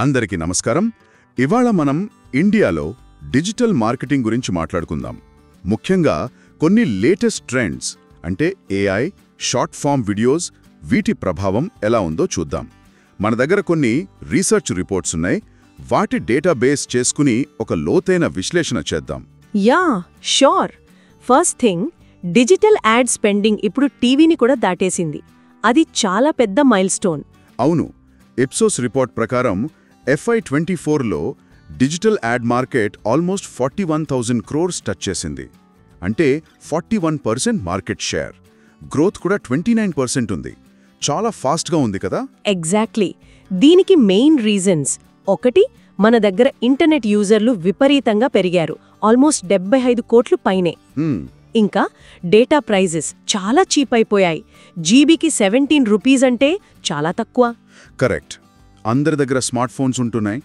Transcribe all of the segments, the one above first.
అందరికీ నమస్కారం. ఇవాళ మనం ఇండియాలో డిజిటల్ మార్కెటింగ్ గురించి మాట్లాడుకుందాం. ముఖ్యంగా కొన్ని లేటెస్ట్ ట్రెండ్స్ అంటే ఏఐ, షార్ట్ ఫామ్ వీడియోస్, వీటి ప్రభావం ఎలా ఉందో చూద్దాం. మన దగ్గర కొన్ని రీసెర్చ్ రిపోర్ట్స్ ఉన్నాయి. వాటి డేటాబేస్ చేసుకుని ఒక లోతైన విశ్లేషణ చేద్దాం. Yeah sure. First thing, digital add spending ఇప్పుడు టీవీని కూడా దాటేసింది. అది చాలా పెద్ద మైల్స్టోన్. అవును. ఇప్సోస్ రిపోర్ట్ ప్రకారం FY24లో digital ad market almost 41,000 crores touch చేసింది. అంటే 41% మార్కెట్ షేర్. గ్రోత్ కూడా 29% ఉంది. చాలా ఫాస్ట్గా ఉంది కదా? ఎగ్జాక్ట్లీ. దీనికి మెయిన్ రీజన్స్: ఒకటి, మన దగ్గర ఇంటర్నెట్ యూజర్లు విపరీతంగా పెరిగారు, ఆల్మోస్ట్ 75 కోట్లు పైనే. ఇంకా డేటా ప్రైజెస్ చాలా చీప్ అయిపోయాయి. జీబీకి 17 రూపీస్ అంటే చాలా తక్కువ. కరెక్ట్. అందరి దగ్గర స్మార్ట్ ఫోన్స్ ఉంటున్నాయి.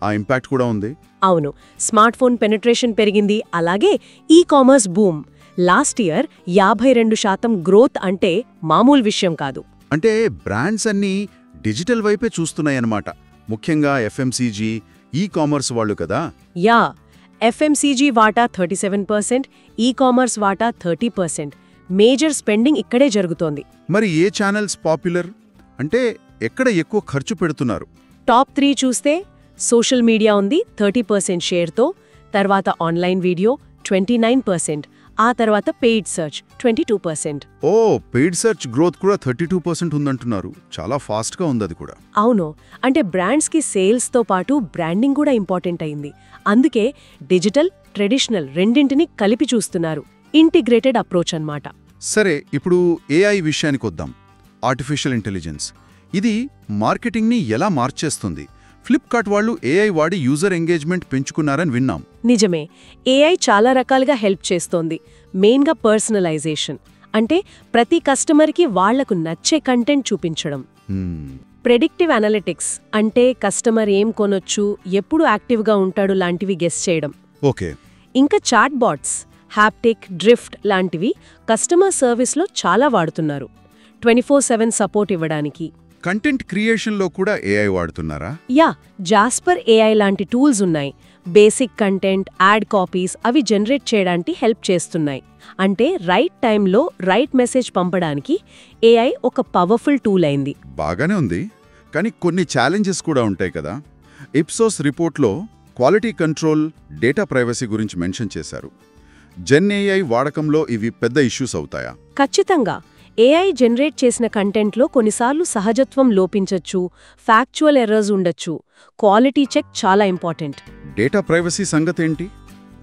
ఆ ఇంపాక్ట్ కూడా ఉంది. అవును, స్మార్ట్ ఫోన్ పెనిట్రేషన్ పెరిగింది. అలాగే e commerce boom. Last year 52% growth అంటే మామూలు విషయం కాదు. అంటే బ్రాండ్స్ అన్నీ డిజిటల్ వైపే చూస్తున్నాయన్నమాట. ముఖ్యంగా FMCG, ఈ కామర్స్ వాళ్ళు కదా. యా, FMCG వాటా 37%, ఈ కామర్స్ వాటా 30%. మేజర్ స్పెండింగ్ ఇక్కడే జరుగుతోంది. మరి ఏ ఛానల్స్ పాపులర్? అంటే ఎక్కడ ఎక్కువ ఖర్చు పెడుతున్నారు? టాప్ 3 చూస్తే సోషల్ మీడియా ఉంది 30% షేర్తో, తర్వాత ఆన్లైన్ వీడియో 29%, ఆ తర్వాత పెయిడ్ సెర్చ్ 22%. ఓ, పెయిడ్ సెర్చ్ గ్రోత్ కూడా 32% ఉందంటున్నారు. చాలా ఫాస్ట్గా ఉంది అది కూడా. అవును, అంటే బ్రాండ్స్కి సేల్స్తో పాటు బ్రాండింగ్ కూడా ఇంపార్టెంట్ అయింది. అందుకే డిజిటల్, ట్రెడిషనల్ రెండింటినీ కలిపి చూస్తున్నారు. ఇంటిగ్రేటెడ్ అప్రోచ్ అన్నమాట. సరే, ఇప్పుడు AI విషయానికి వద్దాం. Artificial intelligence. ఇది మార్కెటింగ్ని ఎలా మార్చేస్తుంది? ఫ్లిప్కార్ట్ వాళ్ళు AI వాడి యూజర్ ఎంగేజ్మెంట్ పెంచుకున్నారని విన్నాం. నిజమే. AI చాలా రకాలుగా హెల్ప్ చేస్తోంది. మెయిన్గా పర్సనలైజేషన్, అంటే ప్రతి కస్టమర్కి వాళ్లకు నచ్చే కంటెంట్ చూపించడం. ప్రెడిక్టివ్ అనలిటిక్స్, అంటే కస్టమర్ ఏం కొనొచ్చు, ఎప్పుడు యాక్టివ్గా ఉంటాడు లాంటివి గెస్ చేయడం. ఓకే. ఇంకా చాట్ బాట్స్, హ్యాప్టిక్, డ్రిఫ్ట్ లాంటివి కస్టమర్ సర్వీస్లో చాలా వాడుతున్నారు. 24/7 సపోర్ట్ ఇవ్వడానికి. కంటెంట్ క్రియేషన్లో కూడా AI వాడుతున్నారా? యా, జాస్పర్ AI లాంటి టూల్స్ ఉన్నాయి. బేసిక్ కంటెంట్, యాడ్ కాపీస్ అవి జనరేట్ చేయడానికి హెల్ప్ చేస్తున్నాయి. అంటే రైట్ టైంలో రైట్ మెసేజ్ పంపడానికి AI ఒక పవర్ఫుల్ టూల్ అయింది. బాగానే ఉంది, కానీ కొన్ని ఛాలెంజెస్ కూడా ఉంటాయి కదా. ఇప్సోస్ రిపోర్ట్లో క్వాలిటీ కంట్రోల్, డేటా ప్రైవసీ గురించి మెన్షన్ చేశారు. AI వాడకంలో ఇవి పెద్ద ఇష్యూస్ అవుతాయా? ఖచ్చితంగా. AI జనరేట్ చేసిన కంటెంట్లో కొన్నిసార్లు సహజత్వం లోపించొచ్చు, ఫ్యాక్చువల్ ఎర్రర్స్ ఉండొచ్చు. క్వాలిటీ చెక్ చాలా ఇంపార్టెంట్. డేటా ప్రైవసీ సంగతేంటి?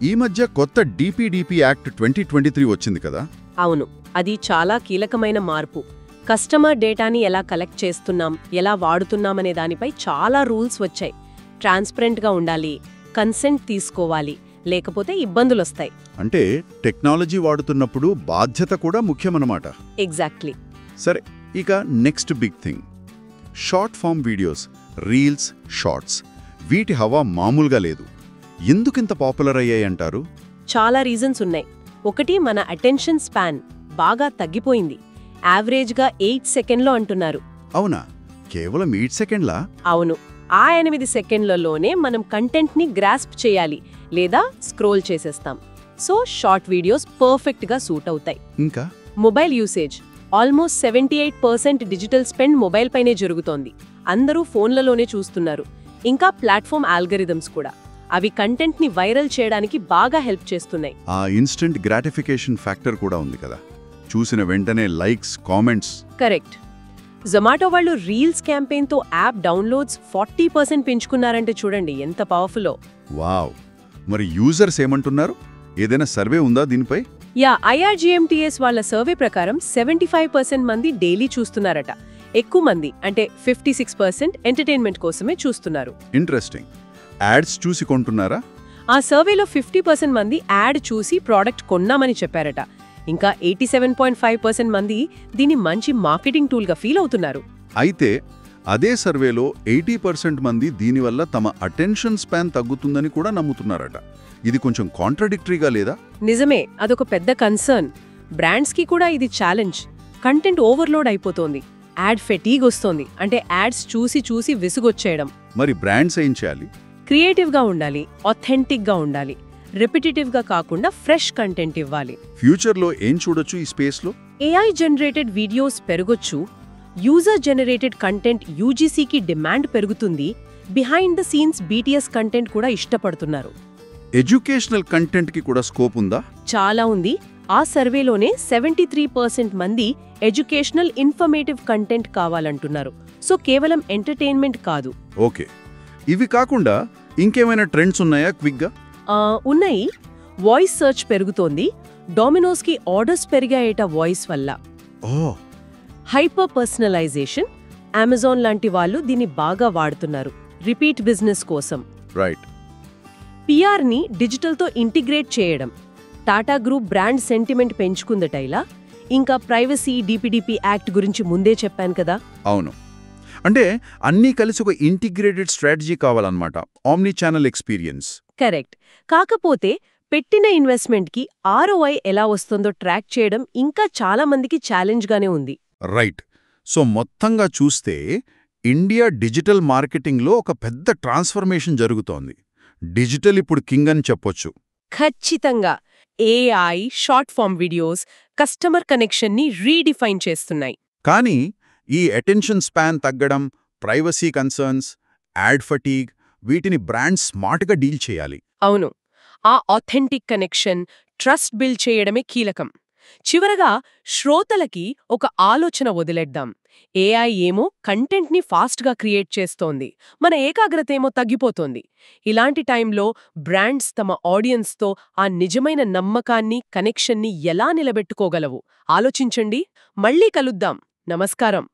ఈ మధ్య కొత్త DPDP యాక్ట్ 2023 వచ్చింది కదా. అవును, అది చాలా కీలకమైన మార్పు. కస్టమర్ డేటాని ఎలా కలెక్ట్ చేస్తున్నాం, ఎలా వాడుతున్నామనే దానిపై చాలా రూల్స్ వచ్చాయి. ట్రాన్స్పరెంట్గా ఉండాలి, కన్సెంట్ తీసుకోవాలి, లేకపోతే ఇబ్బందులొస్తాయి. అంటే టెక్నాలజీ వాడుతున్నప్పుడు బాధ్యత కూడా ముఖ్యమన్నమాట. ఎగ్జాక్ట్లీ. సరే, ఇక next big thing, short form videos, reels, shorts. వీటి హవా మామూలుగా లేదు. ఎందుకింత పాపులర్ అయ్యాయంటారు? చాలా రీజన్స్ ఉన్నాయి. ఒకటి, మన అటెన్షన్ స్పాన్ బాగా తగ్గిపోయింది. యావరేజ్గా 8 సెకండ్లో అంటున్నారు. అవునా? కేవలం 8 సెకండ్లా? అవును. ఆ 8 సెకండ్లలోనే మనం కంటెంట్ని గ్రాస్ప్ చేయాలి, లేదా స్క్రోల్ చేసేస్తాం. సో షార్ట్ వీడియోస్ పర్ఫెక్ట్గా సూట్ అవుతాయి. ఇంకా mobile usage almost 78% digital spend mobile పైనే జరుగుతోంది. అందరూ ఫోన్లలోనే చూస్తున్నారు. ఇంకా ప్లాట్ఫామ్ ఆల్గరిథమ్స్ కూడా, అవి కంటెంట్ని వైరల్ చేయడానికి బాగా హెల్ప్ చేస్తున్నాయి. ఆ ఇన్స్టెంట్ గ్రాటిఫికేషన్ ఫ్యాక్టర్ కూడా ఉంది కదా, చూసిన వెంటనే లైక్స్, కామెంట్స్. కరెక్ట్. జొమాటో వాళ్ళు రీల్స్ క్యాంపెయిన్తో యాప్ డౌన్లోడ్స్ 40% పెంచుకున్నారంటే చూడండి ఎంత పవర్ఫుల్లో. వావ్. మరి యూజర్స్ ఏమంటున్నారు? ఏదైనా సర్వే ఉందా దీనిపై? యా, IRGMTS వాళ్ళ సర్వే ప్రకారం 75% మంది డైలీ చూస్తున్నారట. ఎక్కువ మంది, అంటే 56%, ఎంటర్టైన్మెంట్ కోసమే చూస్తున్నారు. ఇంట్రెస్టింగ్. యాడ్స్ చూసి కొంటున్నారా? ఆ సర్వేలో 50% మంది యాడ్ చూసి ప్రోడక్ట్ కొన్నామని చెప్పారట. ఇంకా 87.5% మంది దీన్ని మంచి మార్కెటింగ్ టూల్గా ఫీల్ అవుతున్నారు. అయితే అదే సర్వేలో 80% మంది దీనివల్ల తమ అటెన్షన్ స్పాన్ తగ్గుతుందని కూడా నమ్ముతున్నారట. ఇది కొంచెం కాంట్రడిక్టరీగా లేదా? నిజమే, అదొక పెద్ద కన్సర్న్. బ్రాండ్స్కి కూడా ఇది ఛాలెంజ్. కంటెంట్ ఓవర్లోడ్ అయిపోతోంది, యాడ్ ఫెటీగ్ వస్తోంది, అంటే యాడ్స్ చూసి చూసి విసుగొచ్చేయడం. మరి బ్రాండ్స్ ఏం చేయాలి? క్రియేటివ్గా ఉండాలి, ఆథెంటిక్గా ఉండాలి, రిపిటేటివ్గా కాకుండా ఫ్రెష్ కంటెంట్ ఇవ్వాలి. ఫ్యూచర్లో ఏం చూడొచ్చు ఈ స్పేస్లో? AI జనరేటెడ్ వీడియోస్ పెరగొచ్చు, యూజర్ జనరేటెడ్ కంటెంట్ యూజీసీకి డిమాండ్ పెరుగుతుంది, behind the scenes BTS content కూడా ఇష్టపడుతున్నారు. ఎడ్యుకేషనల్ కంటెంట్కి కూడా స్కోప్ ఉందా? చాలా ఉంది. ఆ సర్వేలోనే 73% మంది ఎడ్యుకేషనల్ ఇన్ఫర్మేటివ్ కంటెంట్ కావాలంటున్నారు. సో కేవలం ఎంటర్టైన్మెంట్ కాదు. ఓకే, ఇవి కాకుండా ఇంకేమైనా ట్రెండ్స్ ఉన్నాయా క్విక్గా? ఉన్నాయి. వాయిస్ సెర్చ్ పెరుగుతోంది. డొమినోస్కి ఆర్డర్స్ పెరిగాయట వాయిస్ వల్ల. ఓ, హైపర్ పర్సనలైజేషన్, అమెజాన్ లాంటి వాళ్ళు దీన్ని బాగా వాడుతున్నారు రిపీట్ బిజినెస్ కోసం. రైట్. పిఆర్ని డిజిటల్తో ఇంటిగ్రేట్ చేయడం. టాటా గ్రూప్ బ్రాండ్ సెంటిమెంట్ పెంచుకుందట ఇలా. ఇంకా ప్రైవసీ DPDP యాక్ట్ గురించి ముందే చెప్పాను కదా. అవును, అంటే అన్నీ కలిసి ఒక ఇంటిగ్రేటెడ్ స్ట్రాటజీ కావాలన్నమాట, ఆమ్ని ఛానల్ ఎక్స్పీరియన్స్. కరెక్ట్. కాకపోతే పెట్టిన ఇన్వెస్ట్మెంట్కి ROI ఎలా వస్తుందో ట్రాక్ చేయడం ఇంకా చాలా మందికి ఛాలెంజ్గానే ఉంది. రైట్. సో మొత్తంగా చూస్తే ఇండియా డిజిటల్ మార్కెటింగ్లో ఒక పెద్ద ట్రాన్స్ఫర్మేషన్ జరుగుతోంది. డిజిటల్ ఇప్పుడు కింగ్ అని చెప్పొచ్చు. ఖచ్చితంగా. AI, short form videos customer కనెక్షన్ని రీడిఫైన్ చేస్తున్నాయి. కానీ ఈ అటెన్షన్ స్పాన్ తగ్గడం, ప్రైవసీ కన్సర్న్స్, యాడ్ ఫటీగ్, వీటిని బ్రాండ్స్ స్మార్ట్గా డీల్ చేయాలి. అవును. ఆ ఆథెంటిక్ కనెక్షన్, ట్రస్ట్ బిల్డ్ చేయడమే కీలకం. చివరగా శ్రోతలకి ఒక ఆలోచన వదిలేద్దాం. AI ఏమో కంటెంట్ని ఫాస్ట్గా క్రియేట్ చేస్తోంది, మన ఏకాగ్రత ఏమో తగ్గిపోతోంది. ఇలాంటి టైంలో బ్రాండ్స్ తమ ఆడియన్స్తో ఆ నిజమైన నమ్మకాన్ని, కనెక్షన్ని ఎలా నిలబెట్టుకోగలవు? ఆలోచించండి. మళ్ళీ కలుద్దాం. నమస్కారం.